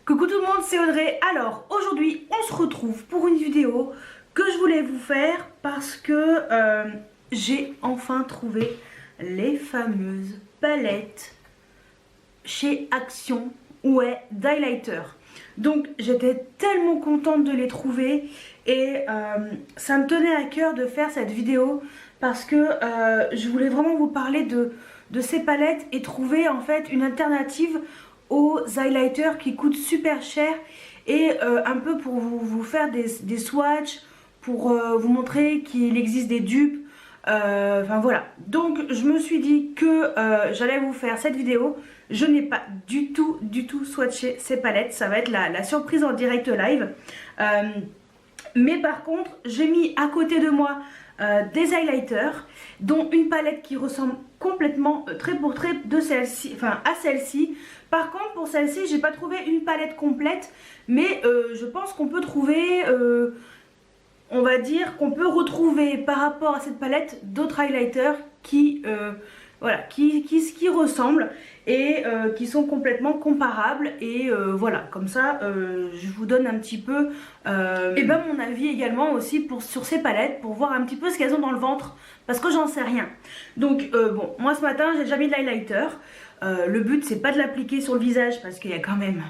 Coucou tout le monde, c'est Audrey. Alors aujourd'hui on se retrouve pour une vidéo que je voulais vous faire parce que j'ai enfin trouvé les fameuses palettes chez Action d'highlighter. Donc j'étais tellement contente de les trouver et ça me tenait à cœur de faire cette vidéo parce que je voulais vraiment vous parler de ces palettes et trouver en fait une alternative aux highlighters qui coûtent super cher et un peu pour vous faire des swatchs, pour vous montrer qu'il existe des dupes, enfin voilà. Donc je me suis dit que j'allais vous faire cette vidéo. Je n'ai pas du tout swatché ces palettes, ça va être la surprise en direct live. Mais par contre j'ai mis à côté de moi des highlighters, dont une palette qui ressemble complètement trait pour trait de celle-ci, enfin à celle-ci. Par contre pour celle-ci j'ai pas trouvé une palette complète, mais je pense qu'on peut trouver, on va dire qu'on peut retrouver par rapport à cette palette d'autres highlighters qui voilà, qui ressemblent et qui sont complètement comparables et voilà, comme ça je vous donne un petit peu et ben mon avis également aussi sur ces palettes, pour voir un petit peu ce qu'elles ont dans le ventre, parce que j'en sais rien. Donc bon, moi ce matin j'ai déjà mis de l'highlighter. Le but c'est pas de l'appliquer sur le visage parce qu'il y a quand même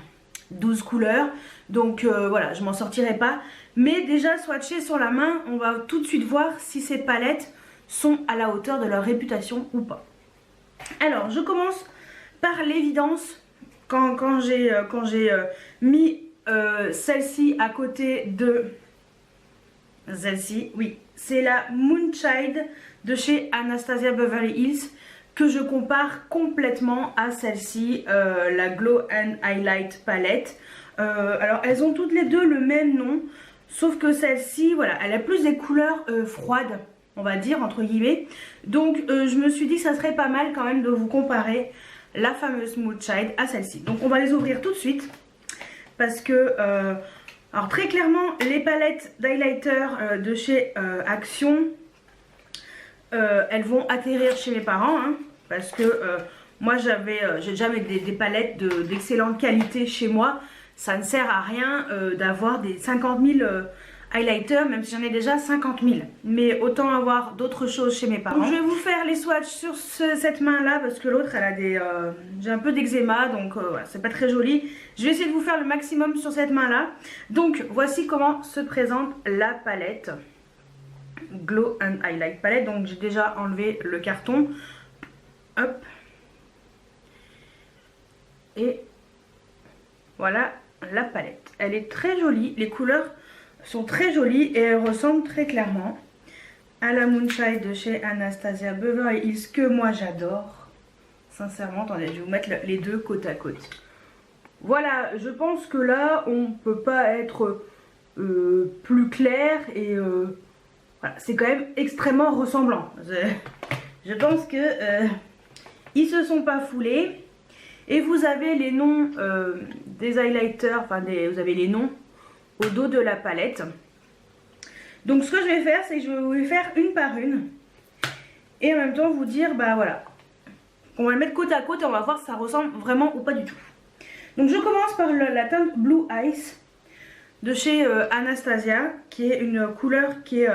12 couleurs, donc voilà, je m'en sortirai pas, mais déjà swatcher sur la main, on va tout de suite voir si ces palettes sont à la hauteur de leur réputation ou pas. Alors je commence par l'évidence. Quand j'ai mis celle-ci à côté de celle-ci, oui, c'est la Moonchild de chez Anastasia Beverly Hills que je compare complètement à celle-ci, la Glow and Highlight Palette. Alors elles ont toutes les deux le même nom, sauf que celle-ci, voilà, elle a plus des couleurs froides, on va dire, entre guillemets. Donc je me suis dit que ça serait pas mal quand même de vous comparer la fameuse Moonchild à celle-ci. Donc on va les ouvrir tout de suite parce que alors très clairement les palettes d'highlighter de chez Action, elles vont atterrir chez mes parents, hein, parce que moi j'ai déjà des palettes d'excellente qualité chez moi. Ça ne sert à rien d'avoir des 50 000 highlighters, même si j'en ai déjà 50 000. Mais autant avoir d'autres choses chez mes parents. Donc, je vais vous faire les swatchs sur cette main là, parce que l'autre elle a des... j'ai un peu d'eczéma, donc voilà, c'est pas très joli. Je vais essayer de vous faire le maximum sur cette main là. Donc voici comment se présente la palette Glow and Highlight Palette. Donc j'ai déjà enlevé le carton. Hop. Et voilà la palette. Elle est très jolie, les couleurs sont très jolies et elles ressemblent très clairement à la Moonchild de chez Anastasia Beverly Hills, que moi j'adore. Sincèrement, attendez, je vais vous mettre les deux côte à côte. Voilà, je pense que là on peut pas être plus clair et voilà, c'est quand même extrêmement ressemblant. Je pense que ils se sont pas foulés. Et vous avez les noms des highlighters, enfin vous avez les noms au dos de la palette. Donc ce que je vais faire, c'est que je vais vous les faire une par une. Et en même temps vous dire, bah voilà, on va le mettre côte à côte et on va voir si ça ressemble vraiment ou pas du tout. Donc je commence par la teinte Blue Ice de chez Anastasia, qui est une couleur qui est...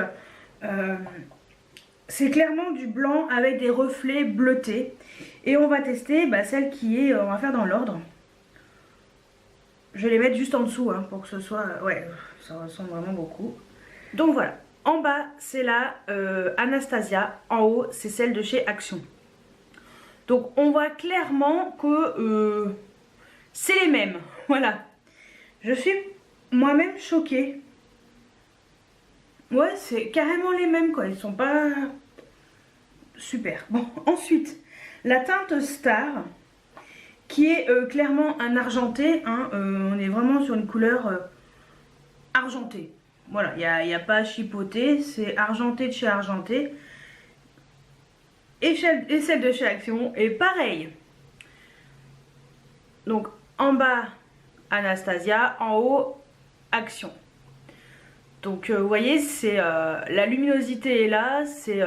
c'est clairement du blanc avec des reflets bleutés. Et on va tester celle qui est, on va faire dans l'ordre. Je vais les mettre juste en dessous hein, pour que ce soit, ouais, ça ressemble vraiment beaucoup. Donc voilà, en bas c'est la Anastasia, en haut c'est celle de chez Action. Donc on voit clairement que c'est les mêmes, voilà. Je suis moi-même choquée. Ouais, c'est carrément les mêmes quoi, ils sont pas... Super. Bon, ensuite, la teinte Star, qui est clairement un argenté, hein, on est vraiment sur une couleur argentée. Voilà, il n'y a pas à chipoter, c'est argenté de chez Argenté. Et celle de chez Action est pareil. Donc en bas Anastasia, en haut Action. Donc vous voyez, c'est la luminosité est là, c'est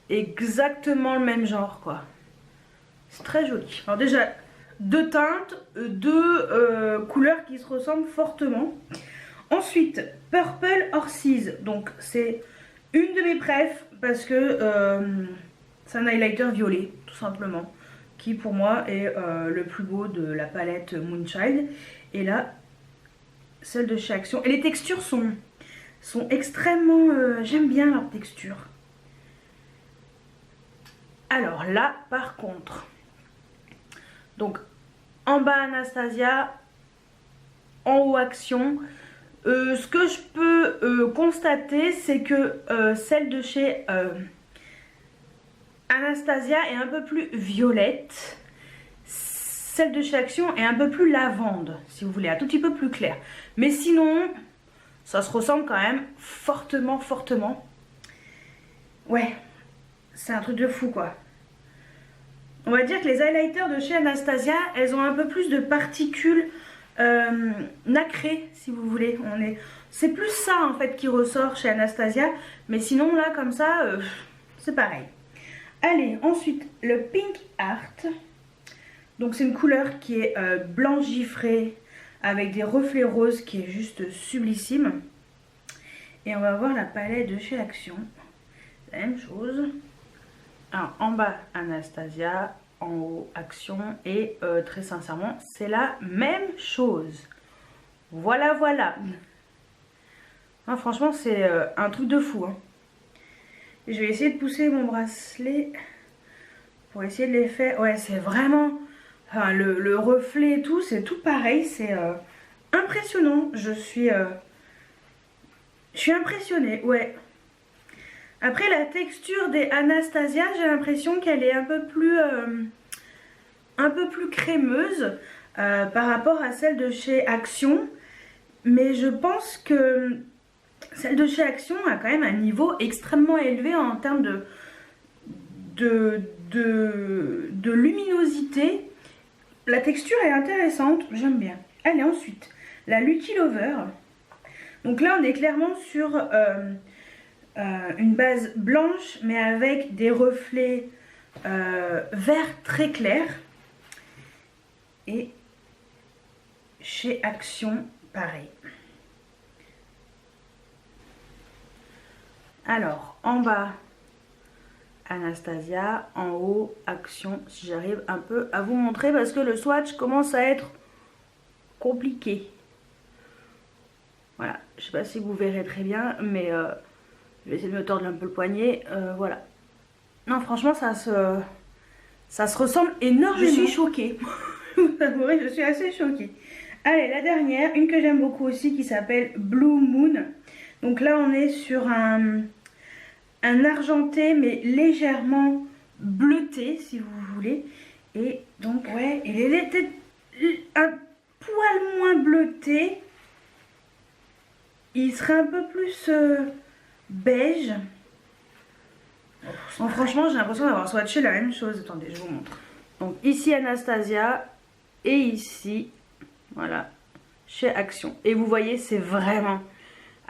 exactement le même genre quoi. C'est très joli. Alors déjà deux teintes, deux couleurs qui se ressemblent fortement. Ensuite, Purple Horses, donc c'est une de mes préfs parce que c'est un highlighter violet, tout simplement, qui pour moi est le plus beau de la palette Moonchild. Et là, celle de chez Action. Et les textures sont extrêmement... j'aime bien leurs textures. Alors là, par contre, donc en bas Anastasia, en haut Action. Ce que je peux constater, c'est que celle de chez Anastasia est un peu plus violette. Celle de chez Action est un peu plus lavande, si vous voulez, un tout petit peu plus clair. Mais sinon, ça se ressemble quand même fortement, fortement. Ouais, c'est un truc de fou, quoi. On va dire que les highlighters de chez Anastasia, elles ont un peu plus de particules nacrées, si vous voulez. C'est plus ça, en fait, qui ressort chez Anastasia. Mais sinon, là, comme ça, c'est pareil. Allez, ensuite, le Pink Heart. Donc, c'est une couleur qui est blanc gifré avec des reflets roses qui est juste sublissime. Et on va voir la palette de chez Action. La même chose. Alors, en bas, Anastasia, en haut, Action. Et très sincèrement, c'est la même chose. Voilà, voilà. Ah, franchement, c'est un truc de fou. Hein. Je vais essayer de pousser mon bracelet pour essayer de les faire. Ouais, c'est vraiment... Enfin, le reflet et tout, c'est tout pareil. C'est impressionnant. Je suis impressionnée, ouais. Après, la texture des Anastasia, j'ai l'impression qu'elle est un peu plus crémeuse par rapport à celle de chez Action. Mais je pense que celle de chez Action a quand même un niveau extrêmement élevé en termes de luminosité. La texture est intéressante, j'aime bien. Allez, ensuite, la Lucky Lover. Donc là, on est clairement sur une base blanche, mais avec des reflets vert très clairs. Et chez Action, pareil. Alors, en bas, Anastasia, en haut, Action, si j'arrive un peu à vous montrer, parce que le swatch commence à être compliqué. Voilà, je sais pas si vous verrez très bien, mais je vais essayer de me tordre un peu le poignet, voilà. Non, franchement, ça se ressemble énormément. Je suis choquée. Vous avouerez, je suis assez choquée. Allez, la dernière, une que j'aime beaucoup aussi, qui s'appelle Blue Moon. Donc là, on est sur un argenté, mais légèrement bleuté, si vous voulez. Et donc, ouais, il est peut-être un poil moins bleuté. Il serait un peu plus beige. Bon, franchement, j'ai l'impression d'avoir swatché la même chose. Attendez, je vous montre. Donc ici, Anastasia. Et ici, voilà, chez Action. Et vous voyez, c'est vraiment...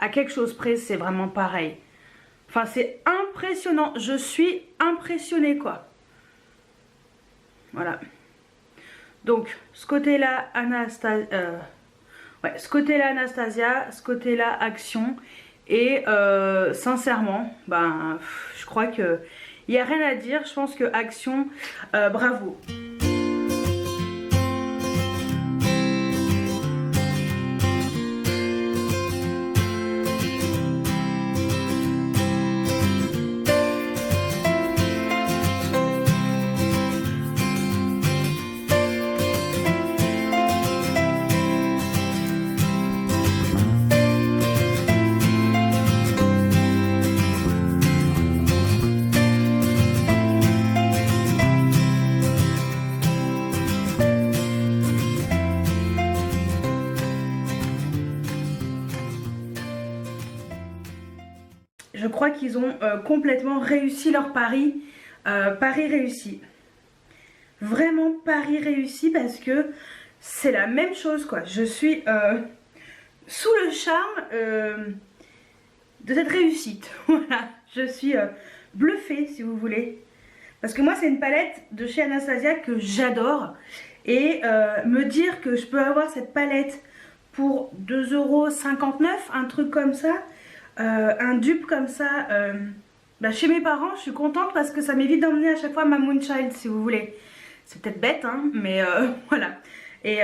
À quelque chose près, c'est vraiment pareil. Enfin, c'est impressionnant. Je suis impressionnée, quoi. Voilà. Donc, ce côté-là, Anastasia... ouais, ce côté-là, Anastasia. Ce côté-là, Action. Et sincèrement, ben, je crois qu'il n'y a rien à dire. Je pense que Action, bravo. Je crois qu'ils ont complètement réussi leur pari. Pari réussi. Vraiment pari réussi parce que c'est la même chose, quoi. Je suis sous le charme de cette réussite. Voilà, je suis bluffée, si vous voulez. Parce que moi, c'est une palette de chez Anastasia que j'adore. et me dire que je peux avoir cette palette pour 2,59 €, un truc comme ça, un dupe comme ça, chez mes parents, je suis contente parce que ça m'évite d'emmener à chaque fois ma Moonchild, si vous voulez. C'est peut-être bête, hein, mais voilà. Et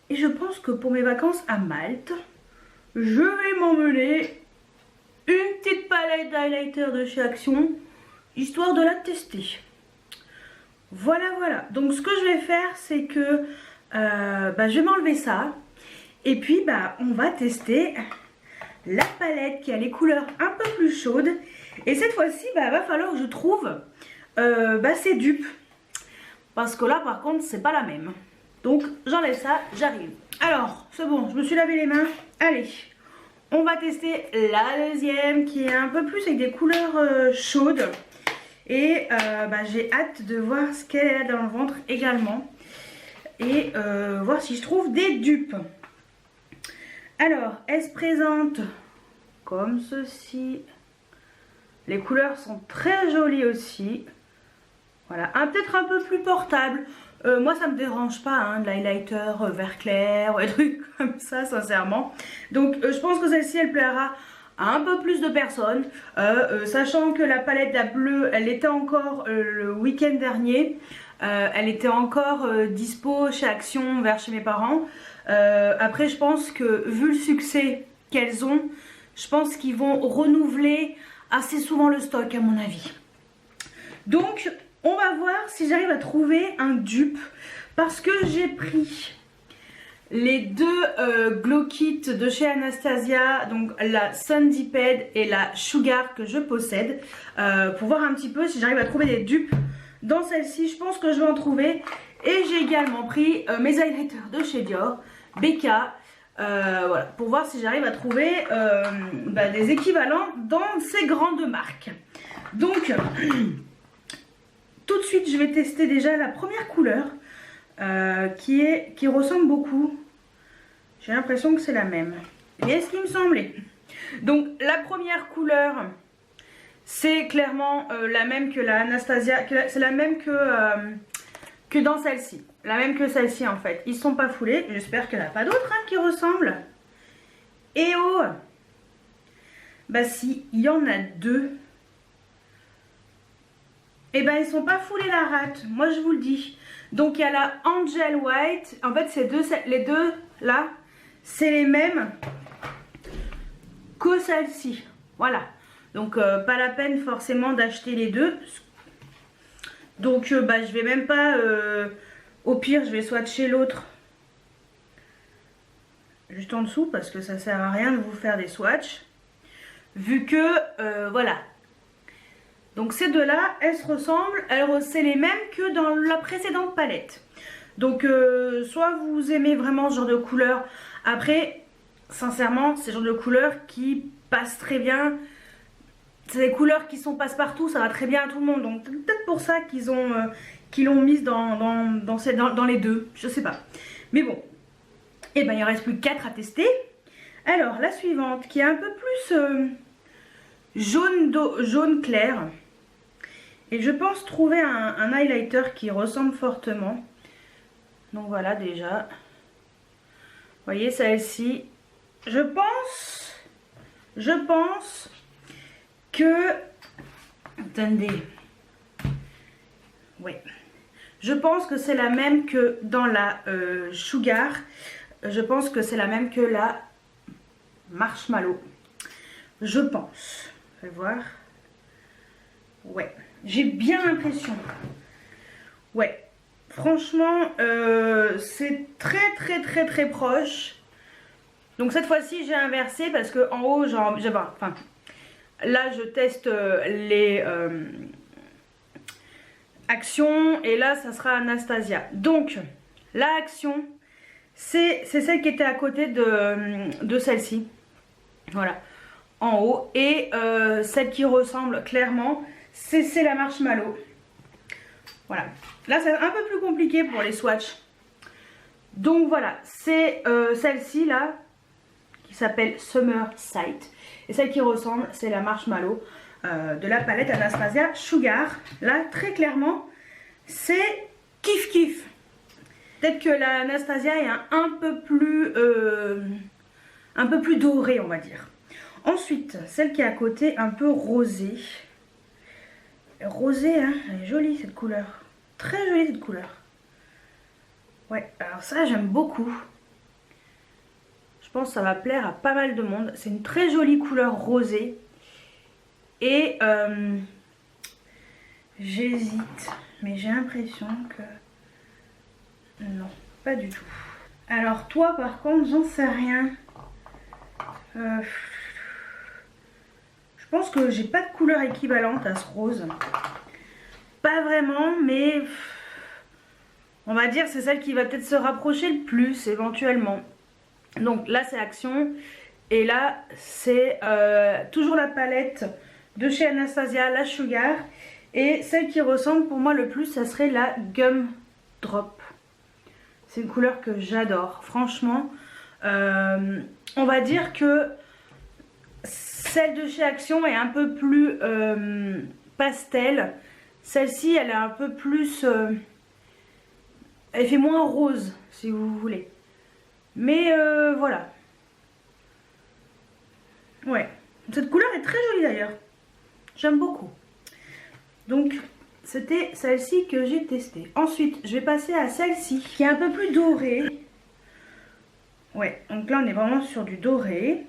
je pense que pour mes vacances à Malte, je vais m'emmener une petite palette d'highlighter de chez Action, histoire de la tester. Voilà, voilà. Donc ce que je vais faire, c'est que je vais m'enlever ça. Et puis, on va tester la palette qui a les couleurs un peu plus chaudes. Et cette fois-ci, va falloir que je trouve ces dupes. Parce que là, par contre, c'est pas la même. Donc, j'enlève ça, j'arrive. Alors, c'est bon, je me suis lavé les mains. Allez, on va tester la deuxième qui est un peu plus avec des couleurs chaudes. Et j'ai hâte de voir ce qu'elle a dans le ventre également. Et voir si je trouve des dupes. Alors, elle se présente comme ceci. Les couleurs sont très jolies aussi. Voilà, peut-être un peu plus portable. Moi, ça me dérange pas, hein, de l'highlighter vert clair ou des trucs comme ça, sincèrement. Donc, je pense que celle-ci, elle plaira à un peu plus de personnes. Sachant que la palette à bleu, elle était encore le week-end dernier. Elle était encore dispo chez Action vers chez mes parents. Après, je pense que vu le succès qu'elles ont, je pense qu'ils vont renouveler assez souvent le stock, à mon avis. Donc, on va voir si j'arrive à trouver un dupe, parce que j'ai pris les deux glow kits de chez Anastasia, donc la Sun Dipped et la Sugar que je possède, pour voir un petit peu si j'arrive à trouver des dupes dans celle-ci. Je pense que je vais en trouver. Et j'ai également pris mes highlighters de chez Dior, Becca, voilà, pour voir si j'arrive à trouver des équivalents dans ces grandes marques. Donc, tout de suite, je vais tester déjà la première couleur qui ressemble beaucoup. J'ai l'impression que c'est la même. Et est-ce qu'il me semblait? Donc, la première couleur, c'est clairement la même que la Anastasia. C'est la même que dans celle-ci. La même que celle-ci en fait. Ils ne sont pas foulés. J'espère qu'il n'y en a pas d'autres qui ressemblent. Et oh, si, il y en a deux. Et ils ne sont pas foulés la rate. Moi je vous le dis. Donc il y a la Angel White. En fait les deux là, c'est les mêmes que celle-ci. Voilà. Donc pas la peine forcément d'acheter les deux. Donc je vais même pas, au pire je vais swatcher l'autre juste en dessous parce que ça sert à rien de vous faire des swatchs. Vu que, voilà. Donc ces deux là, elles se ressemblent, c'est les mêmes que dans la précédente palette. Donc soit vous aimez vraiment ce genre de couleur. Après, sincèrement, c'est le genre de couleur qui passe très bien. C'est des couleurs qui sont passe-partout, ça va très bien à tout le monde. Donc peut-être pour ça qu'ils l'ont mise dans les deux, je sais pas. Mais bon, et il en reste plus que 4 à tester. Alors la suivante qui est un peu plus jaune clair. Et je pense trouver un highlighter qui ressemble fortement. Donc voilà déjà. Vous voyez celle-ci. Je pense que... Attendez. Ouais. Je pense que c'est la même que dans la Sugar. Je pense que c'est la même que la Marshmallow. Je pense. Je vais voir. Ouais. J'ai bien l'impression. Ouais. Franchement, c'est très proche. Donc cette fois-ci, j'ai inversé parce que en haut, là, je teste les Action et là, ça sera Anastasia. Donc, la Action, c'est celle qui était à côté de celle-ci. Voilà, en haut. Et celle qui ressemble clairement, c'est la Marshmallow. Voilà. Là, c'est un peu plus compliqué pour les swatchs. Donc voilà, c'est celle-ci là, qui s'appelle Summer Sight. Et celle qui ressemble, c'est la Marshmallow de la palette Anastasia Sugar. Là, très clairement, c'est kiff kiff. Peut-être que la Anastasia est un peu plus dorée, on va dire. Ensuite, celle qui est à côté, un peu rosée. Rosée, hein, elle est jolie cette couleur. Très jolie cette couleur. Ouais, alors ça j'aime beaucoup. Je pense que ça va plaire à pas mal de monde. C'est une très jolie couleur rosée. Et j'hésite, mais j'ai l'impression que... Non, pas du tout. Alors toi par contre, j'en sais rien. Je pense que j'ai pas de couleur équivalente à ce rose. Pas vraiment, mais on va dire c'est celle qui va peut-être se rapprocher le plus éventuellement. Donc là c'est Action. Et là c'est toujours la palette de chez Anastasia, la Sugar. Et celle qui ressemble pour moi le plus, ça serait la Gum Drop. C'est une couleur que j'adore, franchement. On va dire que celle de chez Action est un peu plus pastel. Celle-ci, elle est un peu plus... elle fait moins rose, si vous voulez. Mais voilà. Ouais. Cette couleur est très jolie d'ailleurs. J'aime beaucoup. Donc, c'était celle-ci que j'ai testée. Ensuite, je vais passer à celle-ci, qui est un peu plus dorée. Ouais, donc là, on est vraiment sur du doré.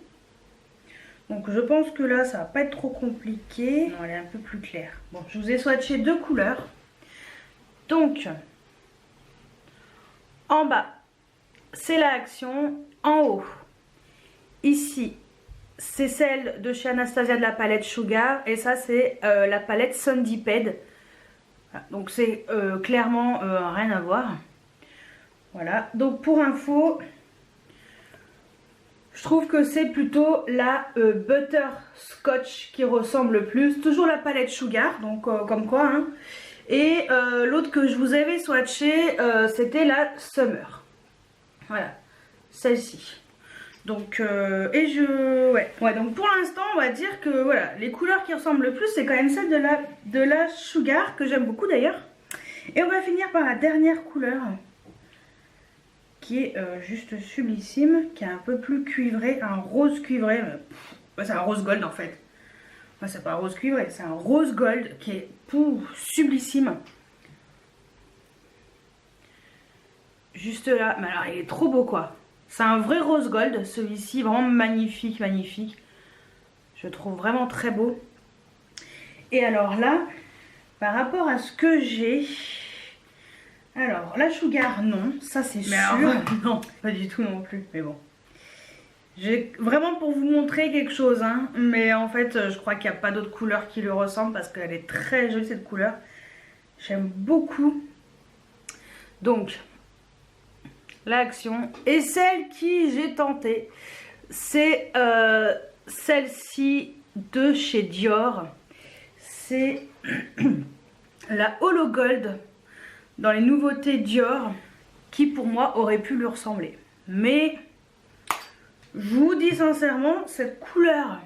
Donc, je pense que là, ça va pas être trop compliqué. Non, elle est un peu plus claire. Bon, je vous ai swatché deux couleurs. Donc, en bas, c'est la Action. En haut, ici, c'est celle de chez Anastasia de la palette Sugar. Et ça, c'est la palette Sandiped. Donc c'est clairement rien à voir. Voilà, donc pour info, je trouve que c'est plutôt la Butterscotch qui ressemble le plus. Toujours la palette Sugar, donc comme quoi. Hein. Et l'autre que je vous avais swatché, c'était la Summer. Voilà, celle-ci. Donc, ouais, donc pour l'instant, on va dire que voilà, les couleurs qui ressemblent le plus, c'est quand même celle de la Sugar, que j'aime beaucoup d'ailleurs. Et on va finir par la dernière couleur, qui est juste sublissime, qui est un peu plus cuivré, un rose cuivré. C'est un rose gold en fait. Enfin, c'est pas un rose cuivré, c'est un rose gold qui est sublissime. Juste là, mais alors il est trop beau quoi. C'est un vrai rose gold, celui-ci, vraiment magnifique, magnifique. Je trouve vraiment très beau. Et alors là, par rapport à ce que j'ai... Alors, la Sugar, non, ça c'est sûr. Alors, non, pas du tout non plus, mais bon. J'ai vraiment pour vous montrer quelque chose, hein. Mais en fait, je crois qu'il n'y a pas d'autre couleur qui lui ressemble parce qu'elle est très jolie cette couleur. J'aime beaucoup. Donc... l'Action. Et celle qui j'ai tentée, c'est celle-ci de chez Dior. C'est la Holo Gold dans les nouveautés Dior, qui pour moi aurait pu lui ressembler. Mais je vous dis sincèrement, cette couleur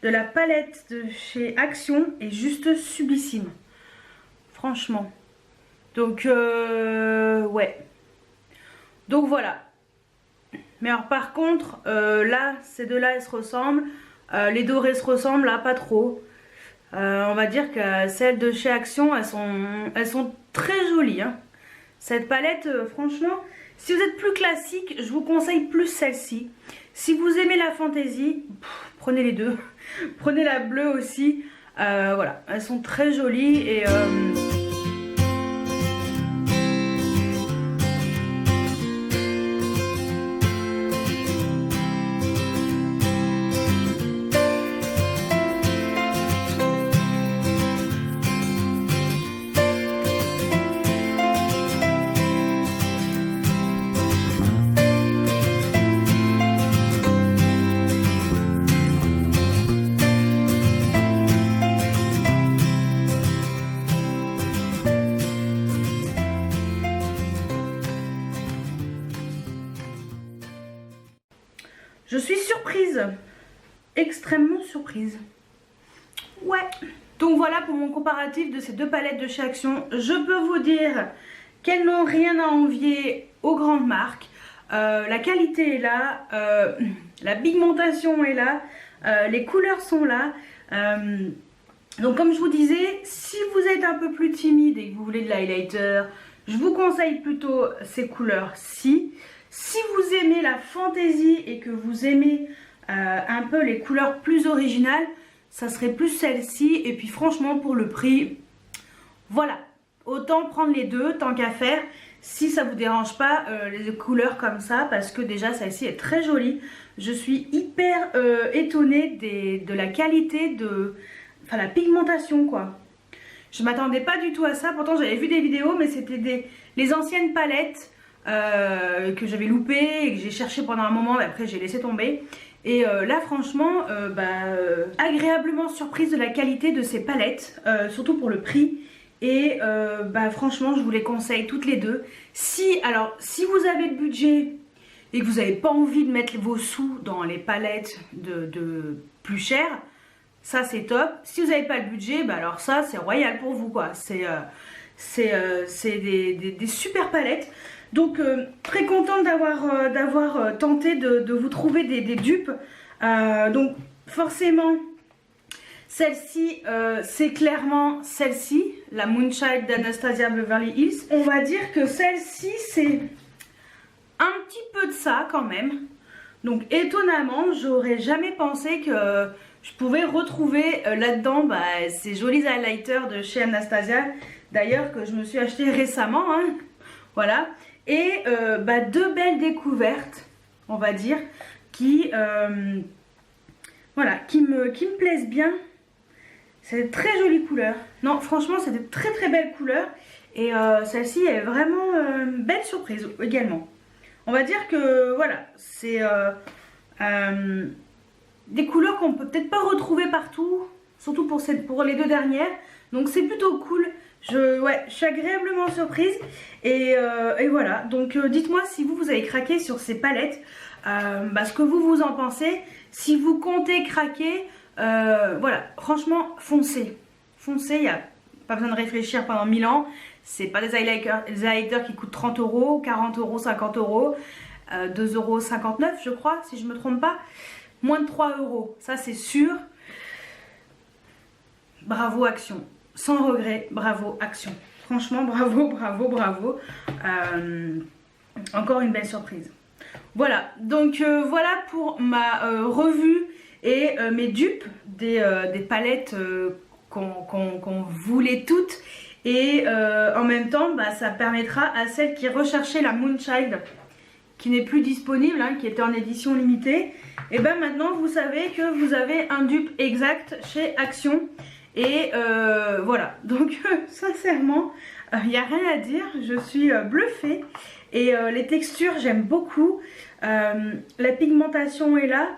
de la palette de chez Action est juste sublissime. Franchement. Donc ouais. Donc voilà. Mais alors par contre, là, ces deux-là, elles se ressemblent. Les dorées se ressemblent, là, pas trop. On va dire que celles de chez Action, elles sont très jolies. Hein. Cette palette, franchement, si vous êtes plus classique, je vous conseille plus celle-ci. Si vous aimez la fantaisie, prenez les deux. Prenez la bleue aussi. Voilà, elles sont très jolies et... je suis surprise, extrêmement surprise. Ouais. Donc voilà pour mon comparatif de ces deux palettes de chez Action. Je peux vous dire qu'elles n'ont rien à envier aux grandes marques. La qualité est là, la pigmentation est là, les couleurs sont là. Donc comme je vous disais, si vous êtes un peu plus timide et que vous voulez de l'highlighter, je vous conseille plutôt ces couleurs-ci. Si vous aimez la fantaisie et que vous aimez un peu les couleurs plus originales, ça serait plus celle-ci. Et puis franchement pour le prix, voilà, autant prendre les deux tant qu'à faire. Si ça vous dérange pas les couleurs comme ça, parce que déjà celle-ci est très jolie. Je suis hyper étonnée de la qualité enfin la pigmentation quoi. Je m'attendais pas du tout à ça, pourtant j'avais vu des vidéos mais c'était les anciennes palettes que j'avais loupées et que j'ai cherché pendant un moment mais après j'ai laissé tomber. Et là franchement agréablement surprise de la qualité de ces palettes, surtout pour le prix. Et franchement je vous les conseille toutes les deux. Si vous avez le budget et que vous n'avez pas envie de mettre vos sous dans les palettes de plus chères, ça c'est top. Si vous n'avez pas le budget, alors ça c'est royal pour vous quoi. C'est des super palettes. Donc très contente d'avoir tenté de vous trouver des dupes. Donc forcément celle-ci c'est clairement celle-ci, la Moonchild d'Anastasia Beverly Hills. On va dire que celle-ci c'est un petit peu de ça quand même. Donc étonnamment j'aurais jamais pensé que je pouvais retrouver là-dedans ces jolis highlighters de chez Anastasia. D'ailleurs que je me suis acheté récemment hein. Voilà. Et deux belles découvertes on va dire qui me plaisent bien. C'est de très jolies couleurs. Non franchement c'est de très très belles couleurs. Et celle-ci est vraiment une belle surprise également. On va dire que voilà, c'est des couleurs qu'on peut peut-être pas retrouver partout, surtout pour les deux dernières. Donc c'est plutôt cool. Je suis agréablement surprise. Et voilà, donc dites-moi si vous avez craqué sur ces palettes, ce que vous en pensez. Si vous comptez craquer, voilà, franchement foncez. Foncez, il n'y a pas besoin de réfléchir pendant 1000 ans. C'est pas des highlighters qui coûtent 30 €, 40 €, 50 €, 2,59 € je crois, si je me trompe pas. Moins de 3 €, ça c'est sûr. Bravo Action, sans regret, bravo Action. Franchement bravo, bravo, bravo. Encore une belle surprise. Voilà, donc voilà pour ma revue et mes dupes des palettes qu'on voulait toutes. Et en même temps ça permettra à celles qui recherchaient la Moonchild qui n'est plus disponible, hein, qui était en édition limitée, et maintenant vous savez que vous avez un dupe exact chez Action. Et voilà, donc sincèrement il n'y a rien à dire, je suis bluffée. Et les textures j'aime beaucoup, la pigmentation est là,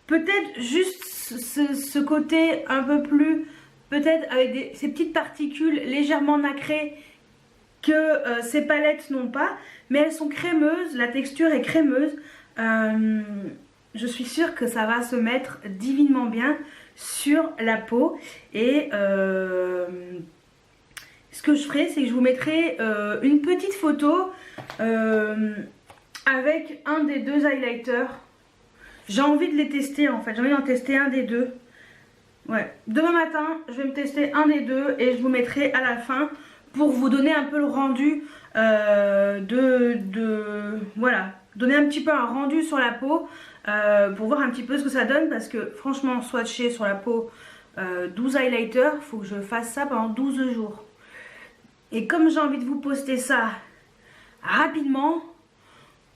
peut-être juste ce côté un peu plus, peut-être avec ces petites particules légèrement nacrées que ces palettes n'ont pas, mais elles sont crémeuses, la texture est crémeuse. Je suis sûre que ça va se mettre divinement bien sur la peau. Et ce que je ferai, c'est que je vous mettrai une petite photo avec un des deux highlighters. J'ai envie de les tester en fait, j'ai envie d'en tester un des deux. Ouais, demain matin je vais me tester un des deux et je vous mettrai à la fin pour vous donner un peu le rendu voilà, donner un petit peu un rendu sur la peau pour voir un petit peu ce que ça donne, parce que franchement swatcher sur la peau 12 highlighters, il faut que je fasse ça pendant 12 jours. Et comme j'ai envie de vous poster ça rapidement,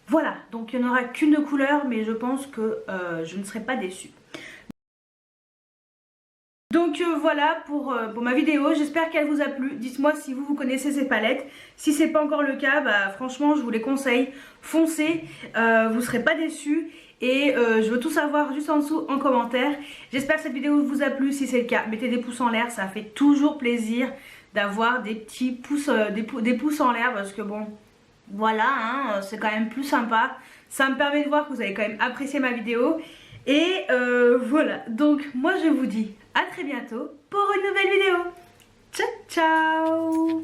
voilà, donc il n'y en aura qu'une de couleur, mais je pense que je ne serai pas déçue. Donc voilà pour ma vidéo, j'espère qu'elle vous a plu. Dites-moi si vous connaissez ces palettes. Si c'est pas encore le cas, franchement je vous les conseille. Foncez, vous ne serez pas déçus. Et je veux tout savoir juste en dessous en commentaire. J'espère que cette vidéo vous a plu. Si c'est le cas, mettez des pouces en l'air, ça fait toujours plaisir d'avoir des petits pouces, des pouces en l'air, parce que bon, voilà, hein, c'est quand même plus sympa. Ça me permet de voir que vous avez quand même apprécié ma vidéo. Et voilà, donc moi je vous dis à très bientôt pour une nouvelle vidéo. Ciao ciao.